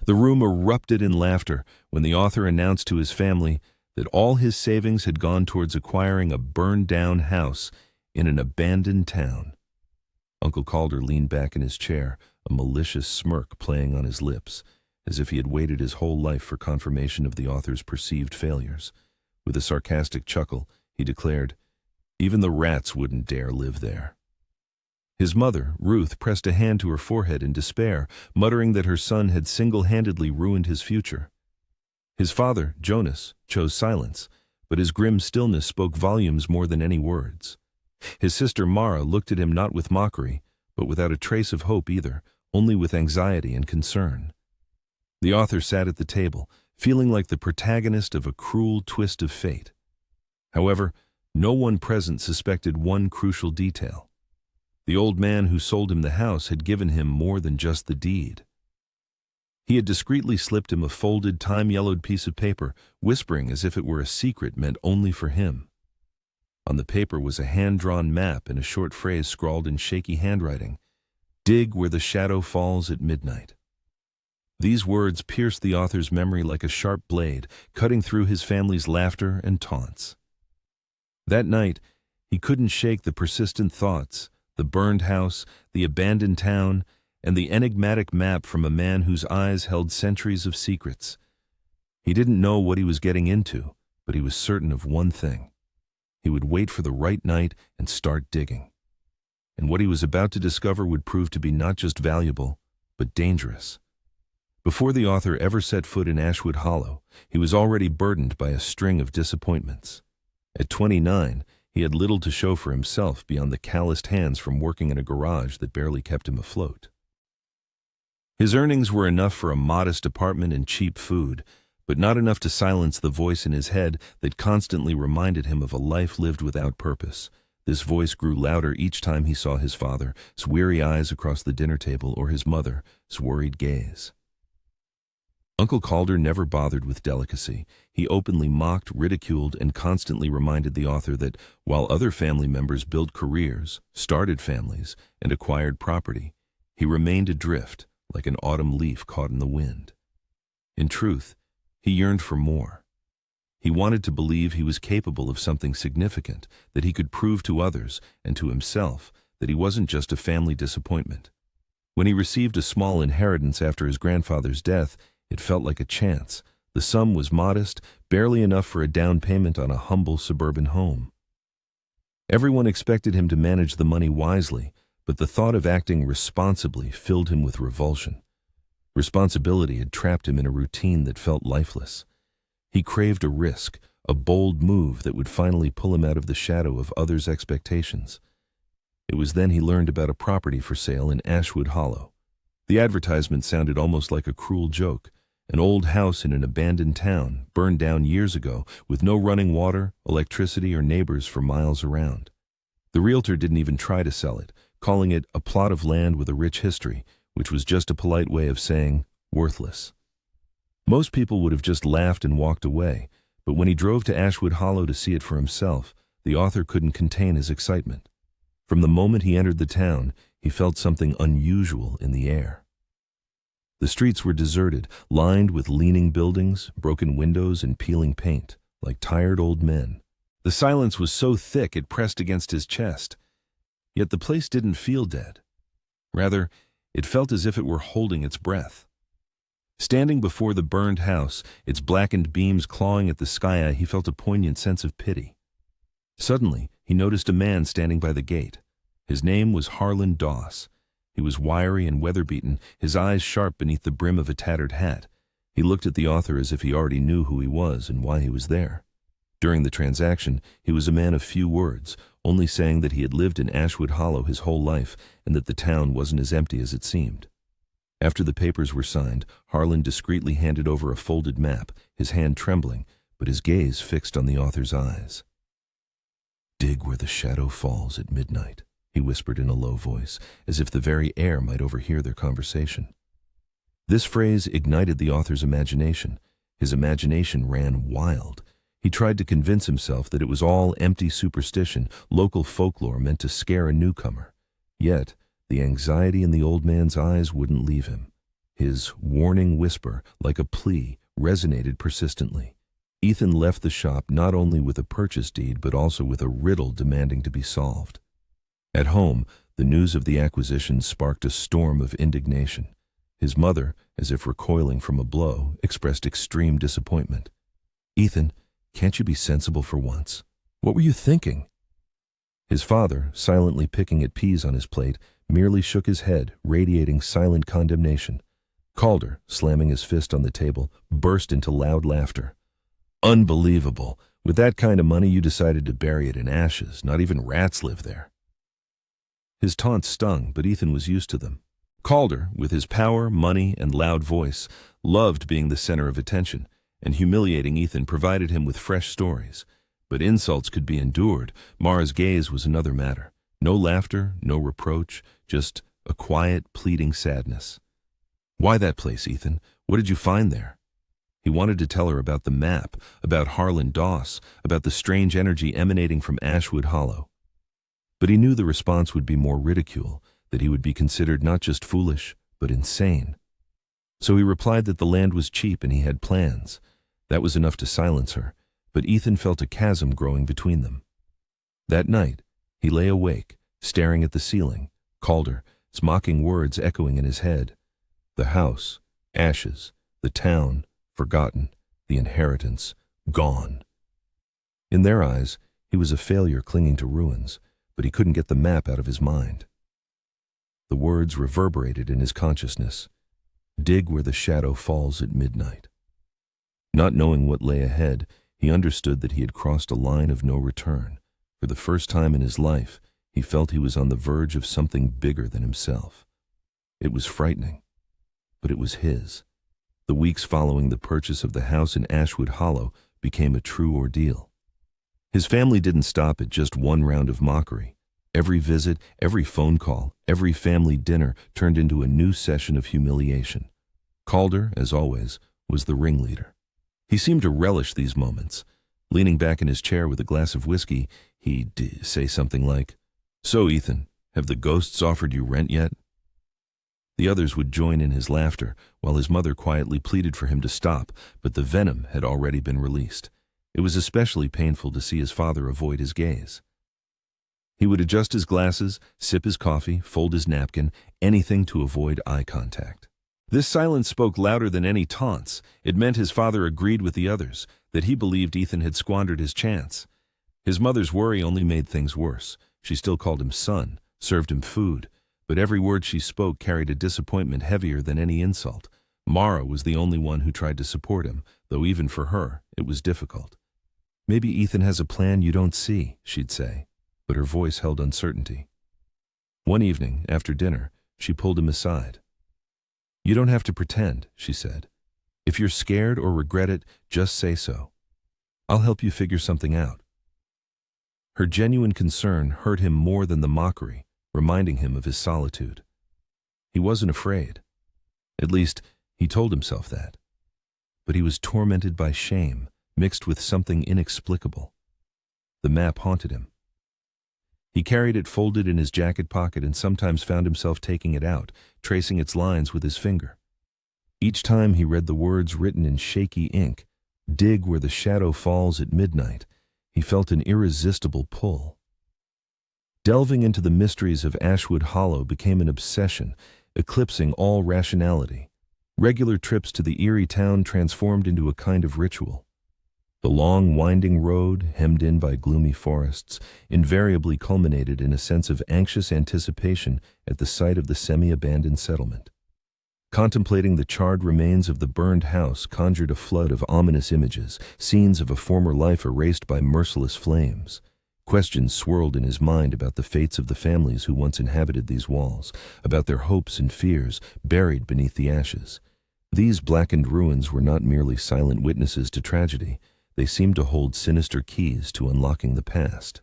The room erupted in laughter when the author announced to his family that all his savings had gone towards acquiring a burned-down house in an abandoned town. Uncle Calder leaned back in his chair, a malicious smirk playing on his lips, as if he had waited his whole life for confirmation of the author's perceived failures. With a sarcastic chuckle, he declared, "Even the rats wouldn't dare live there." His mother, Ruth, pressed a hand to her forehead in despair, muttering that her son had single-handedly ruined his future. His father, Jonas, chose silence, but his grim stillness spoke volumes more than any words. His sister Mara looked at him not with mockery, but without a trace of hope either, only with anxiety and concern. The author sat at the table, feeling like the protagonist of a cruel twist of fate. However, no one present suspected one crucial detail. The old man who sold him the house had given him more than just the deed. He had discreetly slipped him a folded, time-yellowed piece of paper, whispering as if it were a secret meant only for him. On the paper was a hand-drawn map and a short phrase scrawled in shaky handwriting, "Dig where the shadow falls at midnight." These words pierced the author's memory like a sharp blade, cutting through his family's laughter and taunts. That night, he couldn't shake the persistent thoughts, the burned house, the abandoned town, and the enigmatic map from a man whose eyes held centuries of secrets. He didn't know what he was getting into, but he was certain of one thing. He would wait for the right night and start digging. And what he was about to discover would prove to be not just valuable, but dangerous. Before the author ever set foot in Ashwood Hollow, he was already burdened by a string of disappointments. At 29, he had little to show for himself beyond the calloused hands from working in a garage that barely kept him afloat. His earnings were enough for a modest apartment and cheap food, but not enough to silence the voice in his head that constantly reminded him of a life lived without purpose. This voice grew louder each time he saw his father's weary eyes across the dinner table or his mother's worried gaze. Uncle Calder never bothered with delicacy. He openly mocked, ridiculed, and constantly reminded the author that while other family members built careers, started families, and acquired property, he remained adrift, like an autumn leaf caught in the wind. In truth, he yearned for more. He wanted to believe he was capable of something significant, that he could prove to others and to himself that he wasn't just a family disappointment. When he received a small inheritance after his grandfather's death, it felt like a chance. The sum was modest, barely enough for a down payment on a humble suburban home. Everyone expected him to manage the money wisely, but the thought of acting responsibly filled him with revulsion. Responsibility had trapped him in a routine that felt lifeless. He craved a risk, a bold move that would finally pull him out of the shadow of others' expectations. It was then he learned about a property for sale in Ashwood Hollow. The advertisement sounded almost like a cruel joke. An old house in an abandoned town, burned down years ago, with no running water, electricity, or neighbors for miles around. The realtor didn't even try to sell it, calling it a plot of land with a rich history, which was just a polite way of saying worthless. Most people would have just laughed and walked away, but when he drove to Ashwood Hollow to see it for himself, the author couldn't contain his excitement. From the moment he entered the town, he felt something unusual in the air. The streets were deserted, lined with leaning buildings, broken windows, and peeling paint, like tired old men. The silence was so thick it pressed against his chest. Yet the place didn't feel dead. Rather, it felt as if it were holding its breath. Standing before the burned house, its blackened beams clawing at the sky, he felt a poignant sense of pity. Suddenly, he noticed a man standing by the gate. His name was Harlan Doss. He was wiry and weather-beaten, his eyes sharp beneath the brim of a tattered hat. He looked at the author as if he already knew who he was and why he was there. During the transaction, he was a man of few words, only saying that he had lived in Ashwood Hollow his whole life and that the town wasn't as empty as it seemed. After the papers were signed, Harlan discreetly handed over a folded map, his hand trembling, but his gaze fixed on the author's eyes. "Dig where the shadow falls at midnight," he whispered in a low voice, as if the very air might overhear their conversation. This phrase ignited the author's imagination. His imagination ran wild. He tried to convince himself that it was all empty superstition, local folklore meant to scare a newcomer. Yet, the anxiety in the old man's eyes wouldn't leave him. His warning whisper, like a plea, resonated persistently. Ethan left the shop not only with a purchase deed but also with a riddle demanding to be solved. At home, the news of the acquisition sparked a storm of indignation. His mother, as if recoiling from a blow, expressed extreme disappointment. "Ethan, can't you be sensible for once? What were you thinking?" His father, silently picking at peas on his plate, merely shook his head, radiating silent condemnation. Calder, slamming his fist on the table, burst into loud laughter. "Unbelievable! With that kind of money you decided to bury it in ashes. Not even rats live there." His taunts stung, but Ethan was used to them. Calder, with his power, money, and loud voice, loved being the center of attention, and humiliating Ethan provided him with fresh stories. But insults could be endured. Mara's gaze was another matter. No laughter, no reproach, just a quiet, pleading sadness. "Why that place, Ethan? What did you find there?" He wanted to tell her about the map, about Harlan Doss, about the strange energy emanating from Ashwood Hollow. But he knew the response would be more ridicule, that he would be considered not just foolish, but insane. So he replied that the land was cheap and he had plans. That was enough to silence her, but Ethan felt a chasm growing between them. That night, he lay awake, staring at the ceiling, Calder's mocking words echoing in his head. The house, ashes, the town, forgotten, the inheritance, gone. In their eyes, he was a failure clinging to ruins, but he couldn't get the map out of his mind. The words reverberated in his consciousness. "Dig where the shadow falls at midnight." Not knowing what lay ahead, he understood that he had crossed a line of no return. For the first time in his life, he felt he was on the verge of something bigger than himself. It was frightening, but it was his. The weeks following the purchase of the house in Ashwood Hollow became a true ordeal. His family didn't stop at just one round of mockery. Every visit, every phone call, every family dinner turned into a new session of humiliation. Calder, as always, was the ringleader. He seemed to relish these moments. Leaning back in his chair with a glass of whiskey, he'd say something like, "So, Ethan, have the ghosts offered you rent yet?" The others would join in his laughter, while his mother quietly pleaded for him to stop, but the venom had already been released. It was especially painful to see his father avoid his gaze. He would adjust his glasses, sip his coffee, fold his napkin, anything to avoid eye contact. This silence spoke louder than any taunts. It meant his father agreed with the others, that he believed Ethan had squandered his chance. His mother's worry only made things worse. She still called him son, served him food, but every word she spoke carried a disappointment heavier than any insult. Mara was the only one who tried to support him, though even for her, it was difficult. "Maybe Ethan has a plan you don't see," she'd say, but her voice held uncertainty. One evening, after dinner, she pulled him aside. "You don't have to pretend," she said. "If you're scared or regret it, just say so. I'll help you figure something out." Her genuine concern hurt him more than the mockery, reminding him of his solitude. He wasn't afraid. At least, he told himself that. But he was tormented by shame, mixed with something inexplicable. The map haunted him. He carried it folded in his jacket pocket and sometimes found himself taking it out, tracing its lines with his finger. Each time he read the words written in shaky ink, "Dig where the shadow falls at midnight," he felt an irresistible pull. Delving into the mysteries of Ashwood Hollow became an obsession, eclipsing all rationality. Regular trips to the eerie town transformed into a kind of ritual. The long, winding road, hemmed in by gloomy forests, invariably culminated in a sense of anxious anticipation at the sight of the semi-abandoned settlement. Contemplating the charred remains of the burned house conjured a flood of ominous images, scenes of a former life erased by merciless flames. Questions swirled in his mind about the fates of the families who once inhabited these walls, about their hopes and fears buried beneath the ashes. These blackened ruins were not merely silent witnesses to tragedy. They seemed to hold sinister keys to unlocking the past.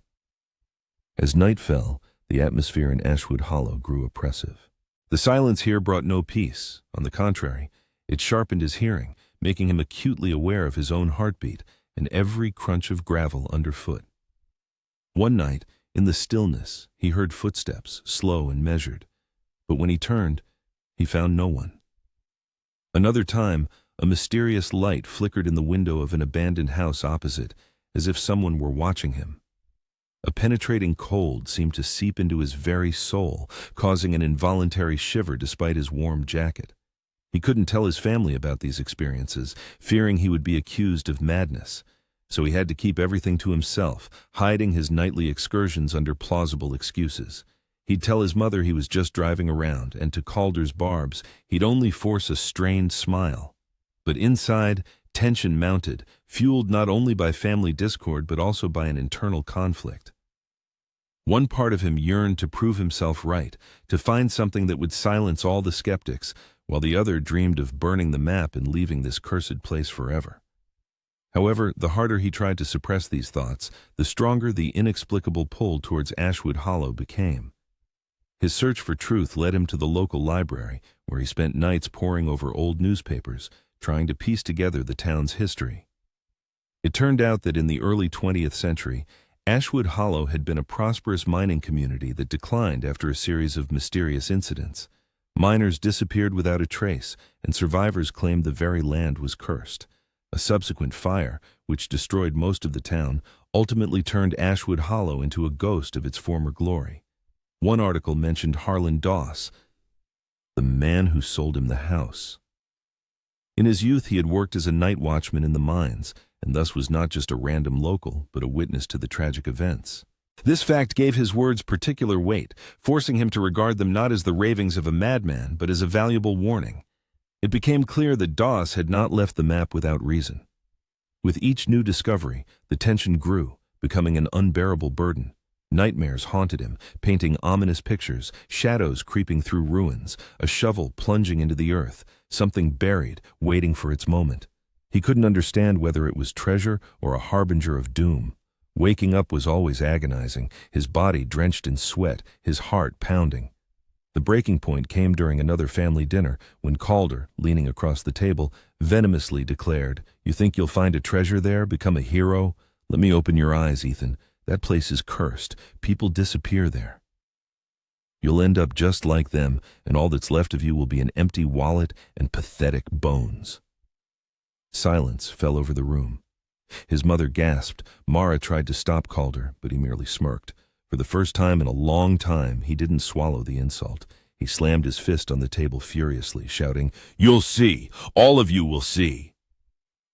As night fell, the atmosphere in Ashwood Hollow grew oppressive. The silence here brought no peace. On the contrary, it sharpened his hearing, making him acutely aware of his own heartbeat and every crunch of gravel underfoot. One night, in the stillness, he heard footsteps, slow and measured. But when he turned, he found no one. Another time, a mysterious light flickered in the window of an abandoned house opposite, as if someone were watching him. A penetrating cold seemed to seep into his very soul, causing an involuntary shiver despite his warm jacket. He couldn't tell his family about these experiences, fearing he would be accused of madness. So he had to keep everything to himself, hiding his nightly excursions under plausible excuses. He'd tell his mother he was just driving around, and to Calder's barbs, he'd only force a strained smile. But inside, tension mounted, fueled not only by family discord but also by an internal conflict. One part of him yearned to prove himself right, to find something that would silence all the skeptics, while the other dreamed of burning the map and leaving this cursed place forever. However, the harder he tried to suppress these thoughts, the stronger the inexplicable pull towards Ashwood Hollow became. His search for truth led him to the local library, where he spent nights poring over old newspapers, trying to piece together the town's history. It turned out that in the early 20th century, Ashwood Hollow had been a prosperous mining community that declined after a series of mysterious incidents. Miners disappeared without a trace, and survivors claimed the very land was cursed. A subsequent fire, which destroyed most of the town, ultimately turned Ashwood Hollow into a ghost of its former glory. One article mentioned Harlan Doss, the man who sold him the house. In his youth, he had worked as a night watchman in the mines, and thus was not just a random local, but a witness to the tragic events. This fact gave his words particular weight, forcing him to regard them not as the ravings of a madman, but as a valuable warning. It became clear that Doss had not left the map without reason. With each new discovery, the tension grew, becoming an unbearable burden. Nightmares haunted him, painting ominous pictures, shadows creeping through ruins, a shovel plunging into the earth, something buried, waiting for its moment. He couldn't understand whether it was treasure or a harbinger of doom. Waking up was always agonizing, his body drenched in sweat, his heart pounding. The breaking point came during another family dinner, when Calder, leaning across the table, venomously declared, "You think you'll find a treasure there, become a hero? Let me open your eyes, Ethan. That place is cursed. People disappear there. You'll end up just like them, and all that's left of you will be an empty wallet and pathetic bones." Silence fell over the room. His mother gasped. Mara tried to stop Calder, but he merely smirked. For the first time in a long time, he didn't swallow the insult. He slammed his fist on the table furiously, shouting, "You'll see! All of you will see!"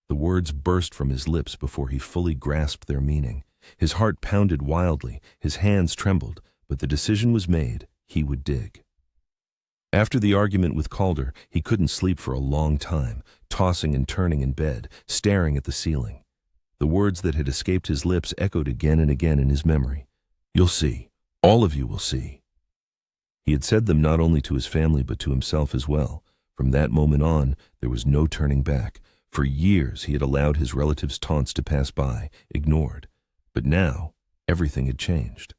The words burst from his lips before he fully grasped their meaning. His heart pounded wildly, his hands trembled, but the decision was made. He would dig. After the argument with Calder, he couldn't sleep for a long time, tossing and turning in bed, staring at the ceiling. The words that had escaped his lips echoed again and again in his memory. "You'll see. All of you will see." He had said them not only to his family but to himself as well. From that moment on, there was no turning back. For years he had allowed his relatives' taunts to pass by, ignored. But now, everything had changed.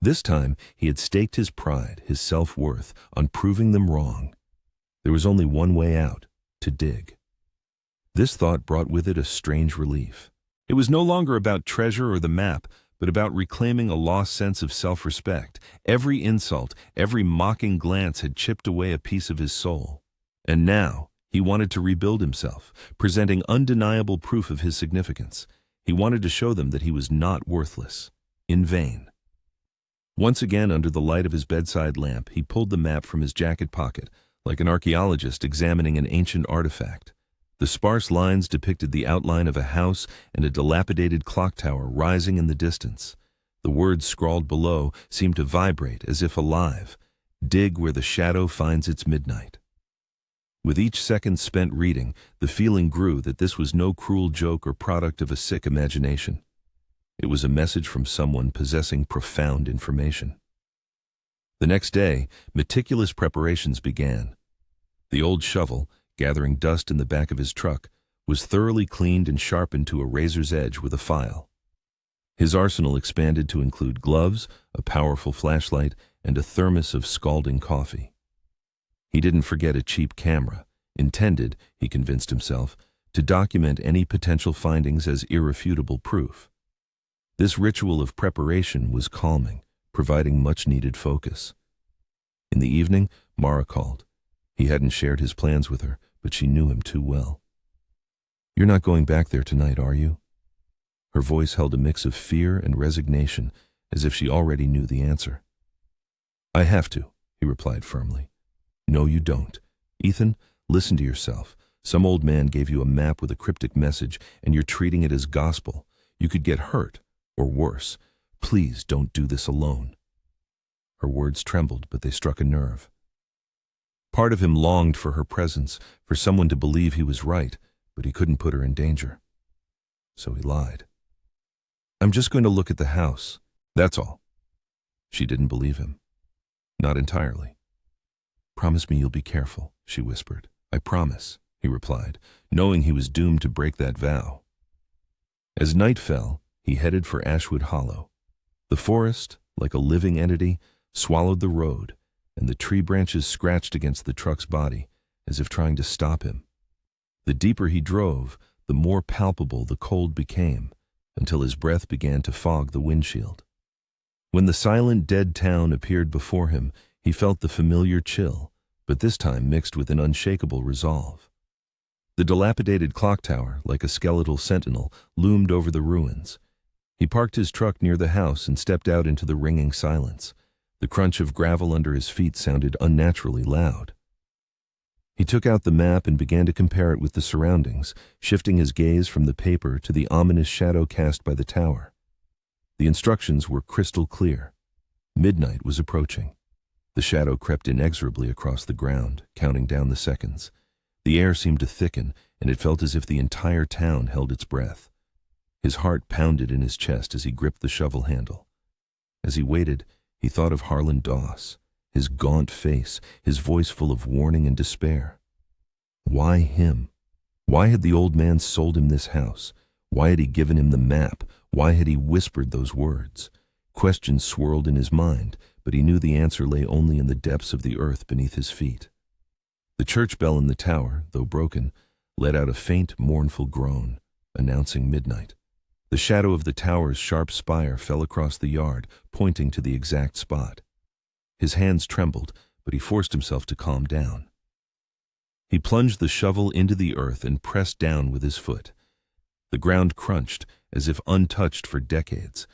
This time, he had staked his pride, his self-worth, on proving them wrong. There was only one way out: to dig. This thought brought with it a strange relief. It was no longer about treasure or the map, but about reclaiming a lost sense of self-respect. Every insult, every mocking glance had chipped away a piece of his soul. And now, he wanted to rebuild himself, presenting undeniable proof of his significance. He wanted to show them that he was not worthless, in vain. Once again, under the light of his bedside lamp, he pulled the map from his jacket pocket, like an archaeologist examining an ancient artifact. The sparse lines depicted the outline of a house and a dilapidated clock tower rising in the distance. The words scrawled below seemed to vibrate as if alive. "Dig where the shadow finds its midnight." With each second spent reading, the feeling grew that this was no cruel joke or product of a sick imagination. It was a message from someone possessing profound information. The next day, meticulous preparations began. The old shovel, gathering dust in the back of his truck, was thoroughly cleaned and sharpened to a razor's edge with a file. His arsenal expanded to include gloves, a powerful flashlight, and a thermos of scalding coffee. He didn't forget a cheap camera, intended, he convinced himself, to document any potential findings as irrefutable proof. This ritual of preparation was calming, providing much-needed focus. In the evening, Mara called. He hadn't shared his plans with her, but she knew him too well. "You're not going back there tonight, are you?" Her voice held a mix of fear and resignation, as if she already knew the answer. "I have to," he replied firmly. "No, you don't. Ethan, listen to yourself. Some old man gave you a map with a cryptic message, and you're treating it as gospel. You could get hurt, or worse. Please don't do this alone." Her words trembled, but they struck a nerve. Part of him longed for her presence, for someone to believe he was right, but he couldn't put her in danger. So he lied. "I'm just going to look at the house. That's all." She didn't believe him. Not entirely. "Promise me you'll be careful," she whispered. "I promise," he replied, knowing he was doomed to break that vow. As night fell, he headed for Ashwood Hollow. The forest, like a living entity, swallowed the road, and the tree branches scratched against the truck's body, as if trying to stop him. The deeper he drove, the more palpable the cold became, until his breath began to fog the windshield. When the silent, dead town appeared before him, he felt the familiar chill, but this time mixed with an unshakable resolve. The dilapidated clock tower, like a skeletal sentinel, loomed over the ruins. He parked his truck near the house and stepped out into the ringing silence. The crunch of gravel under his feet sounded unnaturally loud. He took out the map and began to compare it with the surroundings, shifting his gaze from the paper to the ominous shadow cast by the tower. The instructions were crystal clear. Midnight was approaching. The shadow crept inexorably across the ground, counting down the seconds. The air seemed to thicken, and it felt as if the entire town held its breath. His heart pounded in his chest as he gripped the shovel handle. As he waited, he thought of Harlan Doss, his gaunt face, his voice full of warning and despair. Why him? Why had the old man sold him this house? Why had he given him the map? Why had he whispered those words? Questions swirled in his mind, but he knew the answer lay only in the depths of the earth beneath his feet. The church bell in the tower, though broken, let out a faint, mournful groan, announcing midnight. The shadow of the tower's sharp spire fell across the yard, pointing to the exact spot. His hands trembled, but he forced himself to calm down. He plunged the shovel into the earth and pressed down with his foot. The ground crunched, as if untouched for decades.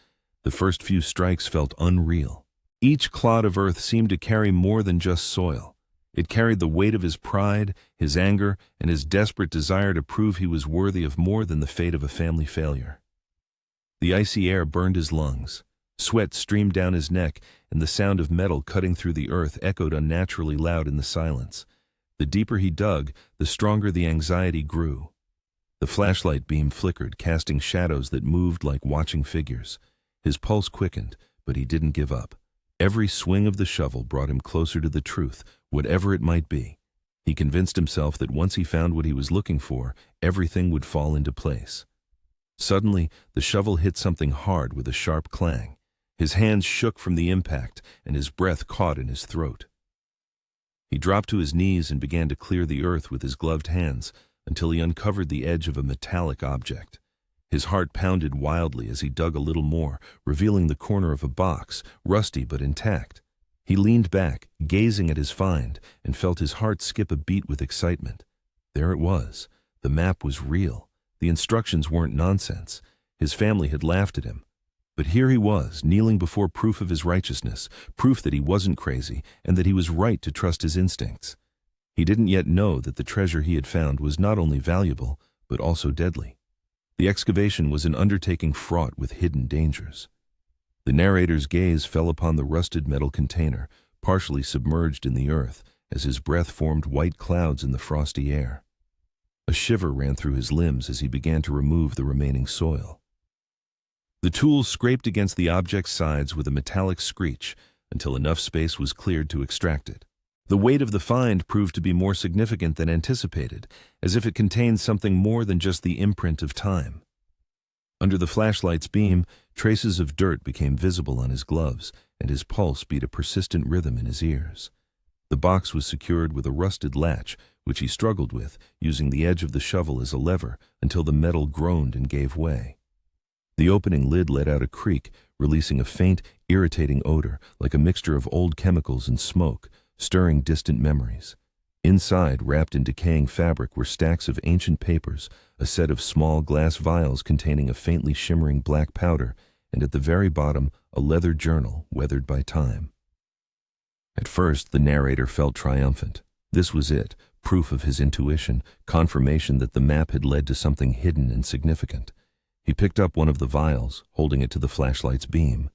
The first few strikes felt unreal. Each clod of earth seemed to carry more than just soil. It carried the weight of his pride, his anger, and his desperate desire to prove he was worthy of more than the fate of a family failure. The icy air burned his lungs. Sweat streamed down his neck, and the sound of metal cutting through the earth echoed unnaturally loud in the silence. The deeper he dug, the stronger the anxiety grew. The flashlight beam flickered, casting shadows that moved like watching figures. His pulse quickened, but he didn't give up. Every swing of the shovel brought him closer to the truth, whatever it might be. He convinced himself that once he found what he was looking for, everything would fall into place. Suddenly, the shovel hit something hard with a sharp clang. His hands shook from the impact, and his breath caught in his throat. He dropped to his knees and began to clear the earth with his gloved hands until he uncovered the edge of a metallic object. His heart pounded wildly as he dug a little more, revealing the corner of a box, rusty but intact. He leaned back, gazing at his find, and felt his heart skip a beat with excitement. There it was. The map was real. The instructions weren't nonsense. His family had laughed at him. But here he was, kneeling before proof of his righteousness, proof that he wasn't crazy and that he was right to trust his instincts. He didn't yet know that the treasure he had found was not only valuable, but also deadly. The excavation was an undertaking fraught with hidden dangers. The narrator's gaze fell upon the rusted metal container, partially submerged in the earth, as his breath formed white clouds in the frosty air. A shiver ran through his limbs as he began to remove the remaining soil. The tools scraped against the object's sides with a metallic screech until enough space was cleared to extract it. The weight of the find proved to be more significant than anticipated, as if it contained something more than just the imprint of time. Under the flashlight's beam, traces of dirt became visible on his gloves, and his pulse beat a persistent rhythm in his ears. The box was secured with a rusted latch, which he struggled with, using the edge of the shovel as a lever until the metal groaned and gave way. The opening lid let out a creak, releasing a faint, irritating odor, like a mixture of old chemicals and smoke, stirring distant memories. Inside, wrapped in decaying fabric, were stacks of ancient papers, a set of small glass vials containing a faintly shimmering black powder, and at the very bottom, a leather journal weathered by time. At first, the narrator felt triumphant. This was it, proof of his intuition, confirmation that the map had led to something hidden and significant. He picked up one of the vials, holding it to the flashlight's beam.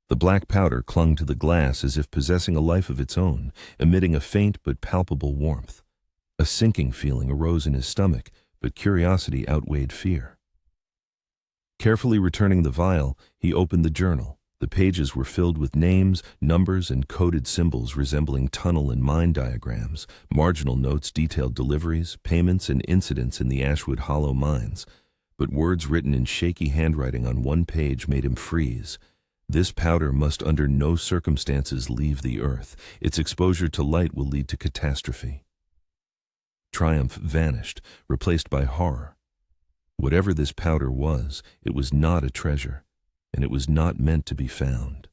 The black powder clung to the glass as if possessing a life of its own, emitting a faint but palpable warmth. A sinking feeling arose in his stomach, but curiosity outweighed fear. Carefully returning the vial, he opened the journal. The pages were filled with names, numbers, and coded symbols resembling tunnel and mine diagrams. Marginal notes detailed deliveries, payments, and incidents in the Ashwood Hollow mines. But words written in shaky handwriting on one page made him freeze. This powder must under no circumstances leave the earth. Its exposure to light will lead to catastrophe. Triumph vanished, replaced by horror. Whatever this powder was, it was not a treasure, and it was not meant to be found.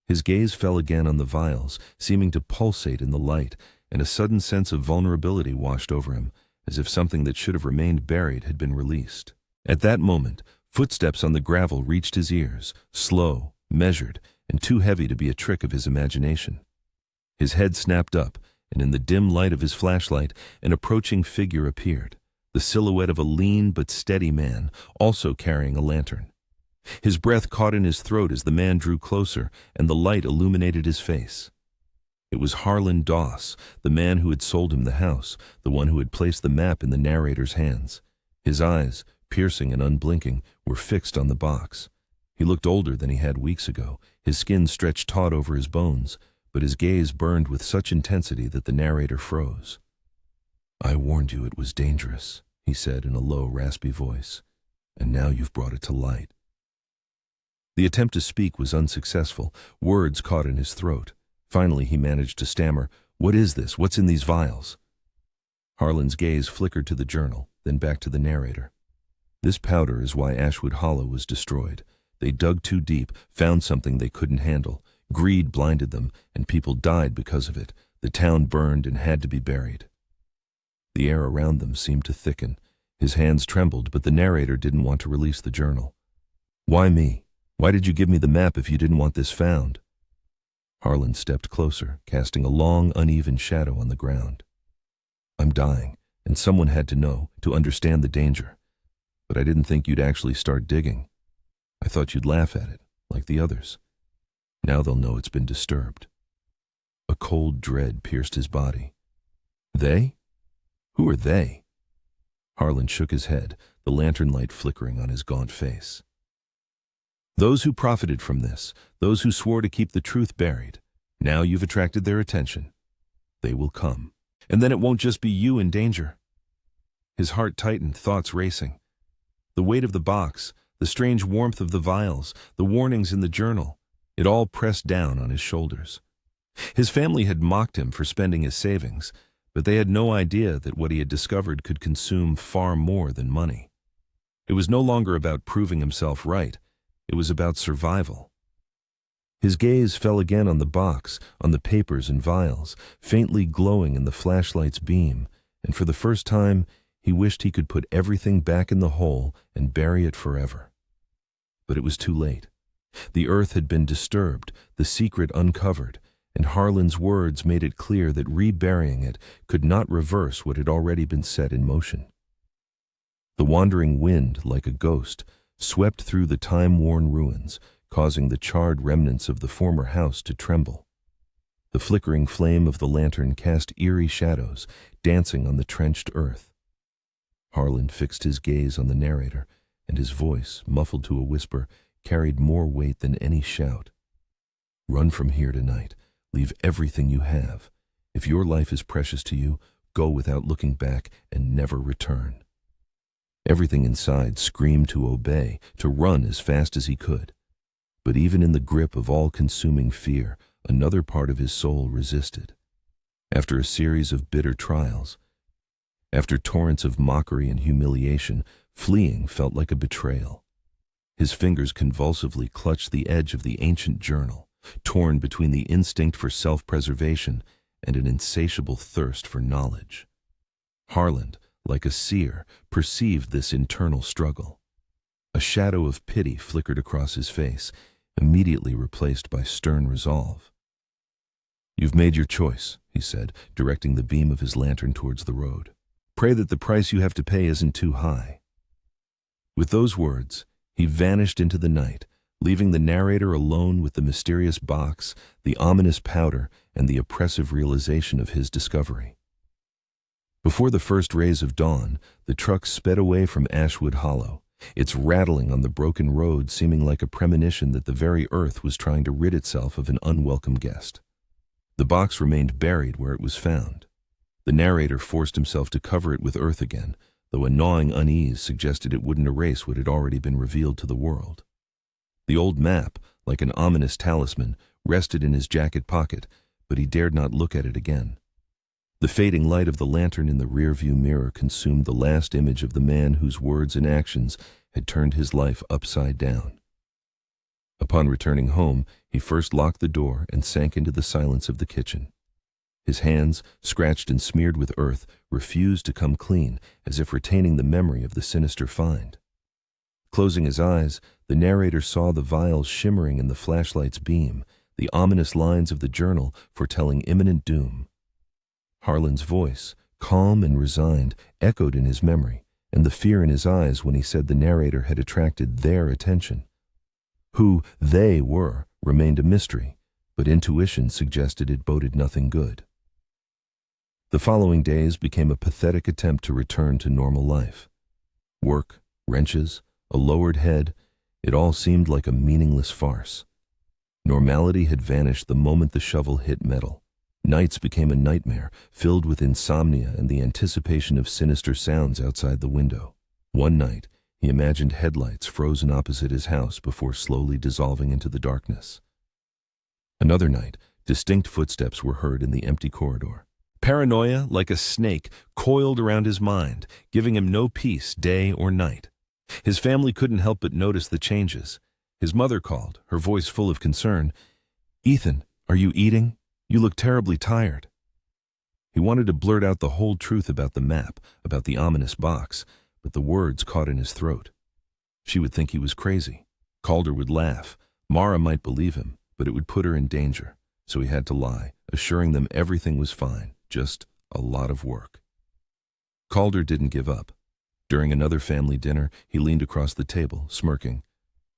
His gaze fell again on the vials, seeming to pulsate in the light, and a sudden sense of vulnerability washed over him, as if something that should have remained buried had been released. At that moment, footsteps on the gravel reached his ears, slow, measured, and too heavy to be a trick of his imagination. His head snapped up, and in the dim light of his flashlight, an approaching figure appeared, the silhouette of a lean but steady man, also carrying a lantern. His breath caught in his throat as the man drew closer, and the light illuminated his face. It was Harlan Doss, the man who had sold him the house, the one who had placed the map in the narrator's hands. His eyes, piercing and unblinking, were fixed on the box. He looked older than he had weeks ago, his skin stretched taut over his bones, but his gaze burned with such intensity that the narrator froze. "I warned you it was dangerous," he said in a low, raspy voice, "and now you've brought it to light." The attempt to speak was unsuccessful. Words caught in his throat. Finally, he managed to stammer, "What is this? What's in these vials?" Harlan's gaze flickered to the journal, then back to the narrator. "This powder is why Ashwood Hollow was destroyed. They dug too deep, found something they couldn't handle. Greed blinded them, and people died because of it. The town burned and had to be buried." The air around them seemed to thicken. His hands trembled, but the narrator didn't want to release the journal. "Why me? Why did you give me the map if you didn't want this found?" Harlan stepped closer, casting a long, uneven shadow on the ground. "I'm dying, and someone had to know, to understand the danger. But I didn't think you'd actually start digging. I thought you'd laugh at it, like the others. Now they'll know it's been disturbed." A cold dread pierced his body. "They? Who are they?" Harlan shook his head, the lantern light flickering on his gaunt face. "Those who profited from this, those who swore to keep the truth buried. Now you've attracted their attention. They will come. And then it won't just be you in danger." His heart tightened, thoughts racing. The weight of the box, the strange warmth of the vials, the warnings in the journal, it all pressed down on his shoulders. His family had mocked him for spending his savings, but they had no idea that what he had discovered could consume far more than money. It was no longer about proving himself right. It was about survival. His gaze fell again on the box, on the papers and vials, faintly glowing in the flashlight's beam, and for the first time, he wished he could put everything back in the hole and bury it forever. But it was too late. The earth had been disturbed, the secret uncovered, and Harlan's words made it clear that reburying it could not reverse what had already been set in motion. The wandering wind, like a ghost, swept through the time-worn ruins, causing the charred remnants of the former house to tremble. The flickering flame of the lantern cast eerie shadows, dancing on the trenched earth. Harlan fixed his gaze on the narrator, and his voice, muffled to a whisper, carried more weight than any shout. "Run from here tonight. Leave everything you have. If your life is precious to you, go without looking back and never return." Everything inside screamed to obey, to run as fast as he could. But even in the grip of all-consuming fear, another part of his soul resisted. After a series of bitter trials, after torrents of mockery and humiliation, fleeing felt like a betrayal. His fingers convulsively clutched the edge of the ancient journal, torn between the instinct for self-preservation and an insatiable thirst for knowledge. Harland, like a seer, perceived this internal struggle. A shadow of pity flickered across his face, immediately replaced by stern resolve. "You've made your choice," he said, directing the beam of his lantern towards the road. "Pray that the price you have to pay isn't too high." With those words, he vanished into the night, leaving the narrator alone with the mysterious box, the ominous powder, and the oppressive realization of his discovery. Before the first rays of dawn, the truck sped away from Ashwood Hollow, its rattling on the broken road seeming like a premonition that the very earth was trying to rid itself of an unwelcome guest. The box remained buried where it was found. The narrator forced himself to cover it with earth again, though a gnawing unease suggested it wouldn't erase what had already been revealed to the world. The old map, like an ominous talisman, rested in his jacket pocket, but he dared not look at it again. The fading light of the lantern in the rearview mirror consumed the last image of the man whose words and actions had turned his life upside down. Upon returning home, he first locked the door and sank into the silence of the kitchen. His hands, scratched and smeared with earth, refused to come clean, as if retaining the memory of the sinister find. Closing his eyes, the narrator saw the vials shimmering in the flashlight's beam, the ominous lines of the journal foretelling imminent doom. Harland's voice, calm and resigned, echoed in his memory, and the fear in his eyes when he said the narrator had attracted their attention. Who "they" were remained a mystery, but intuition suggested it boded nothing good. The following days became a pathetic attempt to return to normal life. Work, wrenches, a lowered head, it all seemed like a meaningless farce. Normality had vanished the moment the shovel hit metal. Nights became a nightmare, filled with insomnia and the anticipation of sinister sounds outside the window. One night, he imagined headlights frozen opposite his house before slowly dissolving into the darkness. Another night, distinct footsteps were heard in the empty corridor. Paranoia, like a snake, coiled around his mind, giving him no peace day or night. His family couldn't help but notice the changes. His mother called, her voice full of concern. "Ethan, are you eating? You look terribly tired." He wanted to blurt out the whole truth about the map, about the ominous box, but the words caught in his throat. She would think he was crazy. Calder would laugh. Mara might believe him, but it would put her in danger, so he had to lie, assuring them everything was fine, just a lot of work. Calder didn't give up. During another family dinner, he leaned across the table, smirking.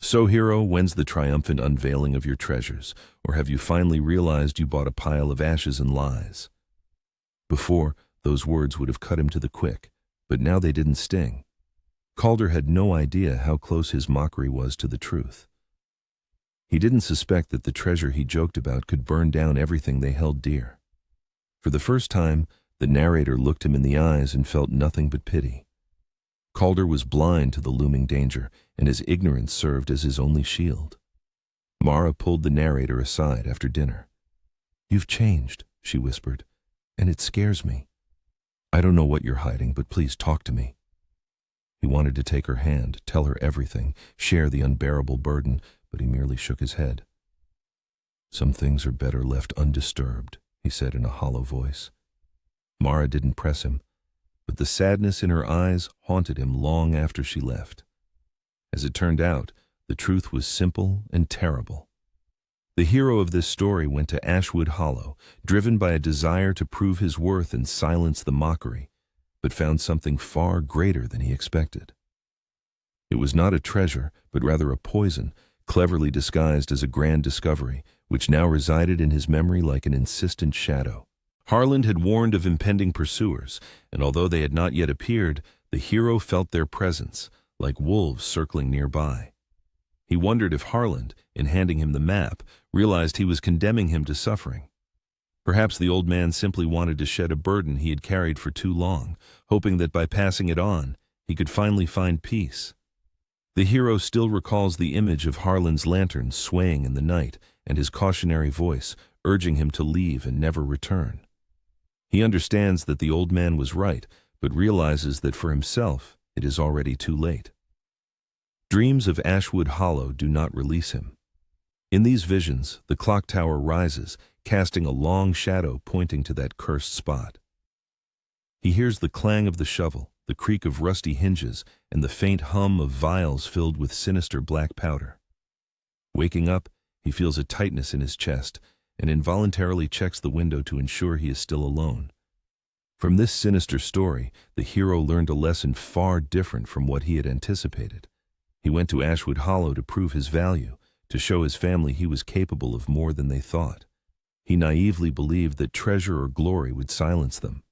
"So, hero, when's the triumphant unveiling of your treasures? Or have you finally realized you bought a pile of ashes and lies?" Before, those words would have cut him to the quick, but now they didn't sting. Calder had no idea how close his mockery was to the truth. He didn't suspect that the treasure he joked about could burn down everything they held dear. For the first time, the narrator looked him in the eyes and felt nothing but pity. Calder was blind to the looming danger, and his ignorance served as his only shield. Mara pulled the narrator aside after dinner. "You've changed," she whispered, "and it scares me. I don't know what you're hiding, but please talk to me." He wanted to take her hand, tell her everything, share the unbearable burden, but he merely shook his head. "Some things are better left undisturbed," he said in a hollow voice. Mara didn't press him, but the sadness in her eyes haunted him long after she left. As it turned out, the truth was simple and terrible. The hero of this story went to Ashwood Hollow, driven by a desire to prove his worth and silence the mockery, but found something far greater than he expected. It was not a treasure, but rather a poison, cleverly disguised as a grand discovery, which now resided in his memory like an insistent shadow. Harland had warned of impending pursuers, and although they had not yet appeared, the hero felt their presence, like wolves circling nearby. He wondered if Harland, in handing him the map, realized he was condemning him to suffering. Perhaps the old man simply wanted to shed a burden he had carried for too long, hoping that by passing it on, he could finally find peace. The hero still recalls the image of Harland's lantern swaying in the night and his cautionary voice urging him to leave and never return. He understands that the old man was right, but realizes that for himself it is already too late. Dreams of Ashwood Hollow do not release him. In these visions, the clock tower rises, casting a long shadow pointing to that cursed spot. He hears the clang of the shovel, the creak of rusty hinges, and the faint hum of vials filled with sinister black powder. Waking up, he feels a tightness in his chest and involuntarily checks the window to ensure he is still alone. From this sinister story, the hero learned a lesson far different from what he had anticipated. He went to Ashwood Hollow to prove his value, to show his family he was capable of more than they thought. He naively believed that treasure or glory would silence them.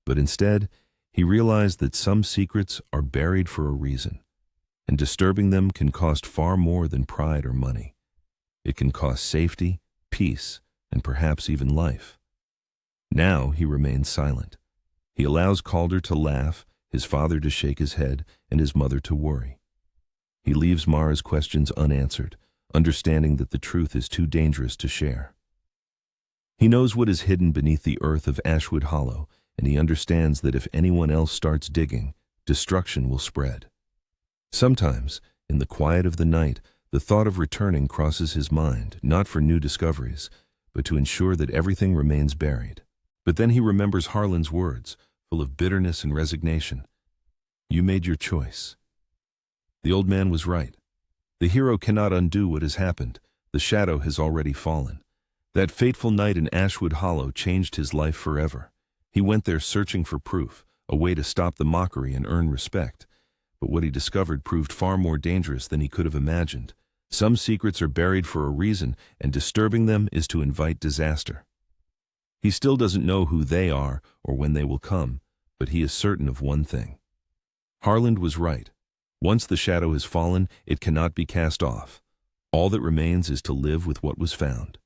But instead, he realized that some secrets are buried for a reason, and disturbing them can cost far more than pride or money. It can cost safety, peace, and perhaps even life. Now he remains silent. He allows Calder to laugh, his father to shake his head, and his mother to worry. He leaves Mara's questions unanswered, understanding that the truth is too dangerous to share. He knows what is hidden beneath the earth of Ashwood Hollow, and he understands that if anyone else starts digging, destruction will spread. Sometimes, in the quiet of the night, the thought of returning crosses his mind, not for new discoveries, but to ensure that everything remains buried. But then he remembers Harlan's words, full of bitterness and resignation. "You made your choice." The old man was right. The hero cannot undo what has happened. The shadow has already fallen. That fateful night in Ashwood Hollow changed his life forever. He went there searching for proof, a way to stop the mockery and earn respect. But what he discovered proved far more dangerous than he could have imagined. Some secrets are buried for a reason, and disturbing them is to invite disaster. He still doesn't know who they are or when they will come, but he is certain of one thing. Harlan was right. Once the shadow has fallen, it cannot be cast off. All that remains is to live with what was found.